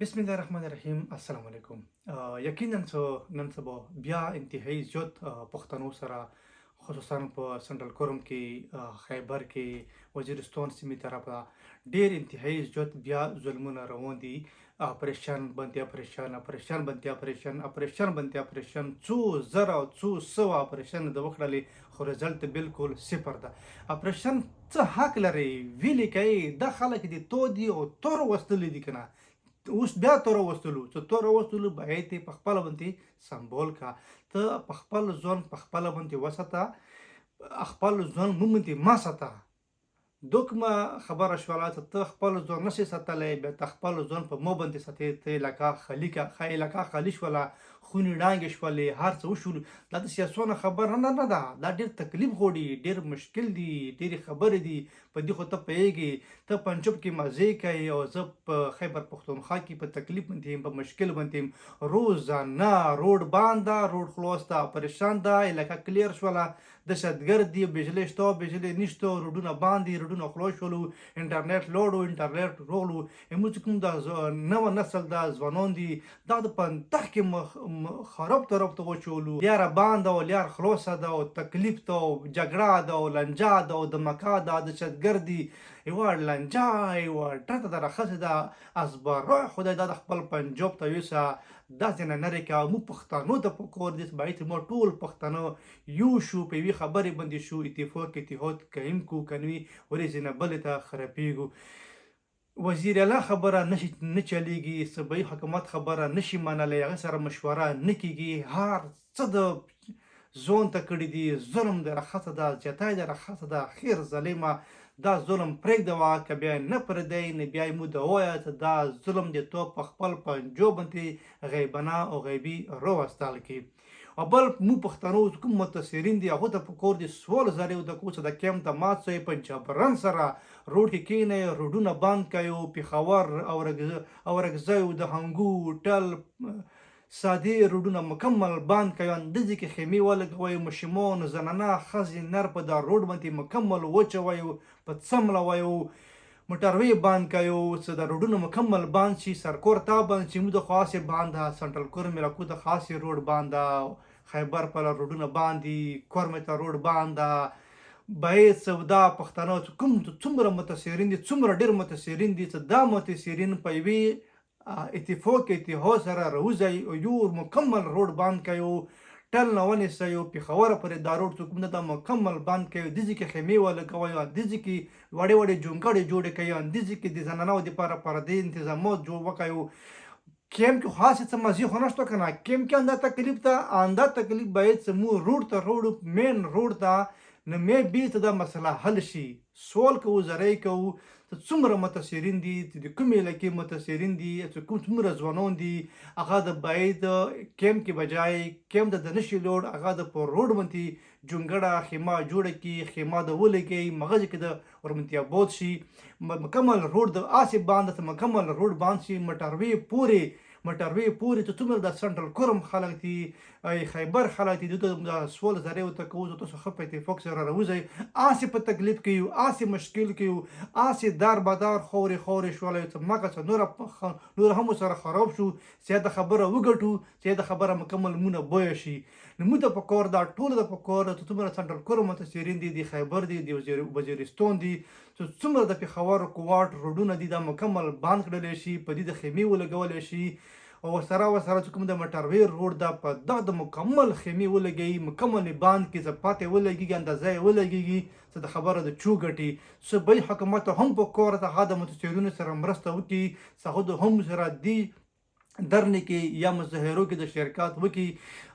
بسم الله الرحمن الرحیم. السلام علیکم. یقینا نن سبا بیا انتهایی زیات پښتنو سره خصوصا په سنټرل کرم کې خیبر کې وزیرستان سیمې طرفه ډیر انتهایی زیات بیا ظلمونه روان دي. پریشان بنتیا پریشان بنتیا پریشان بنتیا پریشان څو زره او څو سوه اپریشن د وکړلې خو رزلټ بالکل صفر ده. اپریشن څه حق لري ویلې کوي دا خلک دي تو دي او تور وستلې دي کنه. اوس بیا تور وستلو چې تور وستلو باید ته په خپل باندې سمبول کا ته په خپل ځون په خپل باندې وسته خپل ځون مومنتي ما ساته دوکمه خبره شواله ته خپل ځون نشي ساتلی بیا ته خپل ځون په مو باندې ساتي ته لکه خالی شوله خونې ډانګې شولې هر څه وشول. دا د سیاسونه خبر نه ده، دا ډېر تکلیف غواړي، ډېر مشکل دي، ډېرې خبرې دي. په دې خو ته پوهېږي ته پنجاب کې مزې کوي او زه په خیبر پښتونخوا کې په تکلیف باندې یم، په مشکل باندې یم. روزانه روډ بند ده، روډ خلاص ده، پریشان ده، علاقه کلیر شوله، دهشتګرد دي، بجلی شته بجلی نشته، روډونه بند دي، روډونه خلاص شولو، انټرنیټ لوړ و انټرنیټ روغلو. امروز کوم د نوه نسل ده ځوانان دي دا د پنتخ کې خراب طرف ته وچولو، لیاره بانده او لیار خلاصه ده او تکلیف ده او جګړه ده او لنجه ده او دمکه ده، دهشتګرد دي، یوه لنجه یوه ټرته ده راخسې ده از برای خدای دا د خپل پنجاب ته یوسه داسې نه لرې که موږ پښتنو ته پکار دي باید موږ ټول پښتانه یو شو په یوې خبرې باندې شو اتفاق اتحاد قایم کړو که نه وي ورځې نه بلې ته خرابېږو. وزیر اعلی خبره نه چلیږي، صوبایي حکومت خبره نشي منلی، هغه سره مشوره نه کیږي، هر څه د ځون ته کړي دي، ظلم د راخته ده، زیاتی د راخته ده. خیر ظالمه دا ظلم پرېږدوه که بیا نه پرېږدی نه بیا یې مو د ووایه چې دا ظلم دې تو په خپل پنجو باندې غیبانه او غیبي راوستل کړي. او بل مو پښتنو کوم متاثرین دي هغو ته پکار دي سوال زارې د کوڅه د کیمپ ته مات شئ، په جبرن سره روډ کې کښېنئ، روډونه بند کړئ، پېښور اورګزیو د هنګو ټل سادې روډونه مکمل بند کړئ، اندازې کې خیمې ولګوئ، ماشومان زنانه ښځې نر په دا روډ باندې مکمل وچوئ، په څملوئ، موټروي بند کړئ چې د روډونه مکمل بند شي. سرکور تا بند شي، موږ د خاصې بند ده، سنټرل کرم علاقو د خاصې روډ بند ده، خیبر په روډونه بند دي، کرمې ته روډ بند ده. باید سودا پښتانه کوم څومره متاثرین دي، څومره ډېر متاثرین دي چې دا متاثرین په یوې اتفاق اتحاد سره راوځئ او یو مکمل روډ بند کړئ، ټل نه ونیسئ، پېښوره پورې دا روډ څوک نه دا مکمل بند کړئ، داسې کې خیمې ولګوئ، داسې کې وړې وړې جونګړې جوړې کړئ، داسې کې د زنانو دپاره پردې انتظامات جوړ وکړئ. کیمپ کې خاص څه مزې خو نشته که نه، کیمپ کې انده تکلیف ته انده تکلیف باید څه مو روډ ته روډ مین روډ ته نه مې بیرته دا مسله حل شي. سوال کوو زری کوو ته څومره متاثرین دي، د کومې علاقې متاثرین دي، څومره ځوانان دي، هغه د باید کیمپ کې بجای کیمپ ته د نشي لوړ هغه د په روډ باندې جونګړه خیمه جوړه کړي، خیمه د ولګوي، مغز کې د ورمنتیا باد شي، مکمل روډ د آسې باندې ته مکمل روډ باند شي، موټروي پورې ته څومره د سنټرل کرم خلک دي، خیبر خلک دي، دوی ته سوال زری ورته کوو چې تاسو ښه په اتفاق سره راوځئ، آسې په تکلیف کې یو، آسې مشکل کې یو، آسې دار بدار خورې شولی چې مګه څه نور هم ورسره خراب شو، زیاته خبره وګټو، زیاته خبره مکمل مونه بویه شي. نو موږ ته پکار ده، ټولو ته پکار ده چې څومره سنټرل کرم متاثرین دي، د خیبر دي، د وزیرستان دي، چې څومره د پېښور کوواټ روډونه دي دا مکمل بند کړلی شي، په دې د خیمې ولګولی شي، او ورسره چې کوم د موټروي روډ ده په دغه د مکمل خیمې ولګوي، مکمل بند کړي، چې پاتې ولګېږي، اندازه یې ولګېږي، چې د خبره د چو ګټي. صوبایي حکومت ته هم پکار ده هغه د متاثرینو سره مرسته وکړي، چې هغه د هم سره دي درنې کې یا مظاهرو کې د شرکت وکړي.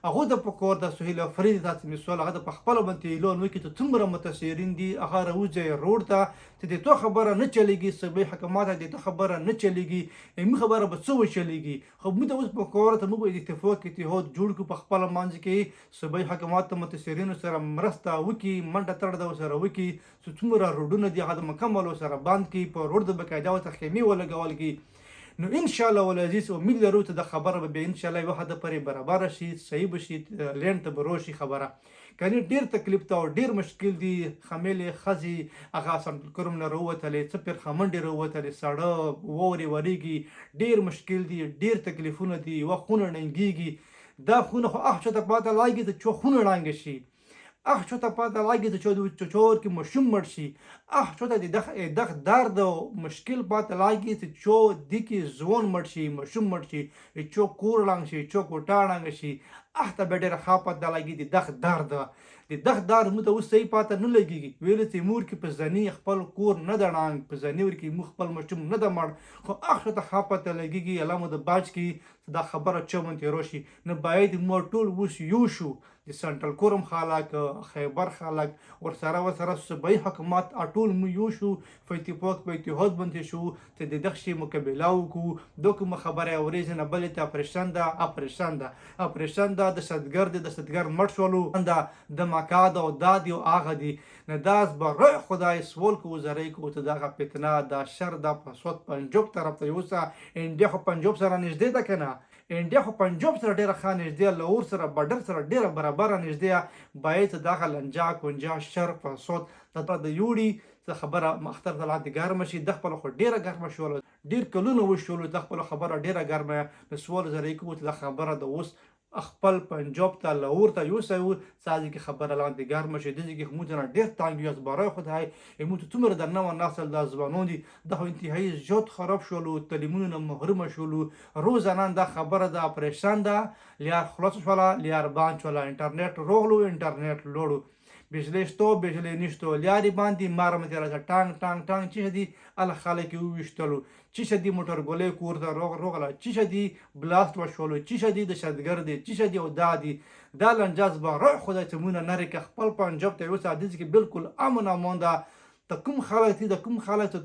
هغو ته پکار ده سهیل افریدي داسې مثال هغه د په خپله باندې اعلان وکړي چې څومره متاثرین دي هغه راوځئ روډ ته، چې د تو خبره نه چلیږي، صوبایي حکومت ته د تو خبره نه چلیږي، موږ خبره به څه وچلیږي. خو موږ ته اوس پکار ده موږ به اتفاق اتحاد جوړ کړو په خپله منځ کې، صوبایي حکومت ته متاثرینو سره مرسته وکړي، منډه تړده ورسره وکړي، چې څومره روډونه دي هغه د مکمل ورسره بند کړي، په روډ د باقاعده ورته خیمې ولګول کړي. نو ان شاء الله ولعزیز امید لرو چې د خبره به ان شاء الله یوه حد پورې برابره شي، صحیح به شي، لین ته به راشي خبره. کنی ډیر تکلیف ته او ډیر مشکل دي خمیلې ښځې هغه سنټرل کرم نه راووتلې څه پیر خمنډې راووتلې ساړه واورې ورېږي ډیر مشکل دي ډیر تکلیفونه دي یوه خونه ړنګېږي دا خونه خو اخ چاته پاته لاګي ته چو خونه ړانګه شي اخ چاته پاته لاګي ته چور کې ماشوم مړ شي اخ چاته د دغ درد او مشکل پاته لاګي ته چو دی کې ځوان مړ شي ماشوم مړ شي چو کور ړانګ شي چو کوټه ړانګه شي اخ ته به ډېره ښه پاته لاګي د دغ درد د دغ درد موږ ته اوس صحیح پاته نه لګېږي ویلې چې مور کې په زني خپل کور نه ده ړانګ په زني ورکې موږ خپل ماشوم نه ده مړ خو اخ ته ښه پاته لګېږي الله مو د باج کې دا خبره چمن تېرو شي نه باید موږ ټول اوس یو شو د سنټرل کرم خلک خیبر خلک ورسره صوبایي حکومت ټول مو یو شو په اتفاق په اتحاد باندې شو چې د دغه شي مقابله وکړو دا کومه خبره اورېږي نه بلې ته اپریشن ده د صدګر مړ شولو د مکا ده او دا دي او هغه دي نه داس به روی خدای سوال کو وزرای کو ته دغه فتنه دا شر دا پسوت پنجاب طرف ته یوسه انډیا خو پنجاب سره نږدې ده کنه انډیا خو پنجاب سره ډیره ښه نږدې لاهور سره بډر سره ډیره برابره نږدې باید دغه لنجا کونجا شر پسوت د یوړي څه خبره اختر ته لاندې ګرمه شي د خپله خو ډیره ګرمه شوله ډیر کلونه وشولو د خپله خبره ډیره ګرمه د سوال زرې کوو چې دا خبره د اوس خپل پنجاب ته لاهور ته یوسئ څاځي کې خبره لاندې ګرمه شي دځې کې موږ نه ډېر تانګ یو برای خدای موږ څومره د نوه نسل دا ځوانان دي دا خو انتهایي زیات خراب شولو تعلیمونو نه محرومه شولو روزانه دا خبره د اپریشن ده لیار خلاص شوله لیار بند شوله انټرنیټ روغلو انټرنیټ لوړو بجلی شتو بجلی نشتو لیارې باندې ماره مې راځه ټانګ چې دي الله خلک یې وویشتلو چې دي موټر ګولۍ کور ته روغله چې دي بلاست وشولو چې دي دهشتګرد دي چې دي او دا دي دا لنجاز به روی خدای چې مونږ نه لرې که خپل پنجاب ته یوسه داسې کې بالکل امن امان ده د کوم خلک دي د کوم خلک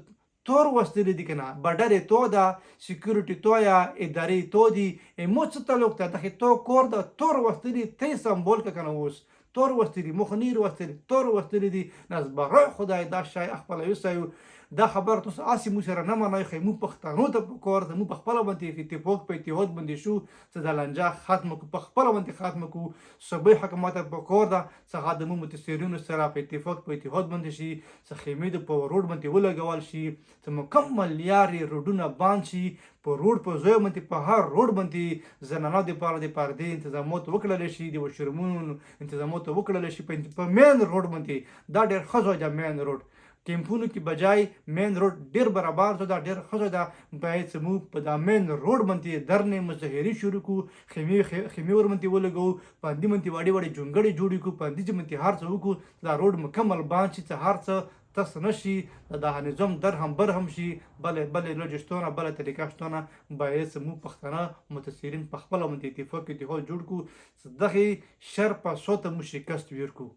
تور وستلی دي کنه بډرې تو ده سکیورټي تو یا ادارې تو دي مو څه تعلق ته دغې تو کور ده تور وستلی تی سمبول که کنه اوس تور وستلی مخنیر وستلی تور وستلی دي ناز برای خدای دا شای خپل یوسایو دا خبر تاسو اسی مو سره نه منای خو مو پښتنو ته کور ته مو په خپل باندې اتفاق په اتحاد باندې شو چې د لنجا ختم کو په خپل باندې ختم کو صوبایي حکومت په کور ده څنګه د متاثرین سره په اتفاق په اتحاد باندې شي چې خیمې په روډ باندې ولګول شي چې مکمل لیارې روډونه باندې شي په روډ په ځای باندې په هر روډ باندې زنانو د پاره د پردې تنظیمات وکړل شي د وشرمونو تنظیمات وکړل شي په مین روډ باندې دا ډېر ښه ځای ده مین روډ کیمپونو کې بجای مین روډ ډیر برابر شو دا ډیر ښه ده باید چې موږ په دا مین روډ باندې درنې مظاهرې شروع کړو خیمې ور باندې ولګوو باندې باندې وړې جونګړې جوړې کړو باندې باندې هر څه وکړو دا روډ مکمل باندې شي چې هر څه تس نشي دا نظام درهم برهم شي بلې لوجستونه بله طریقه شتونه باید چې موږ پښتانه متاثرین په خپله باندې اتفاق جوړ کړو چې دغې شر په صوته مو شکست ورکړو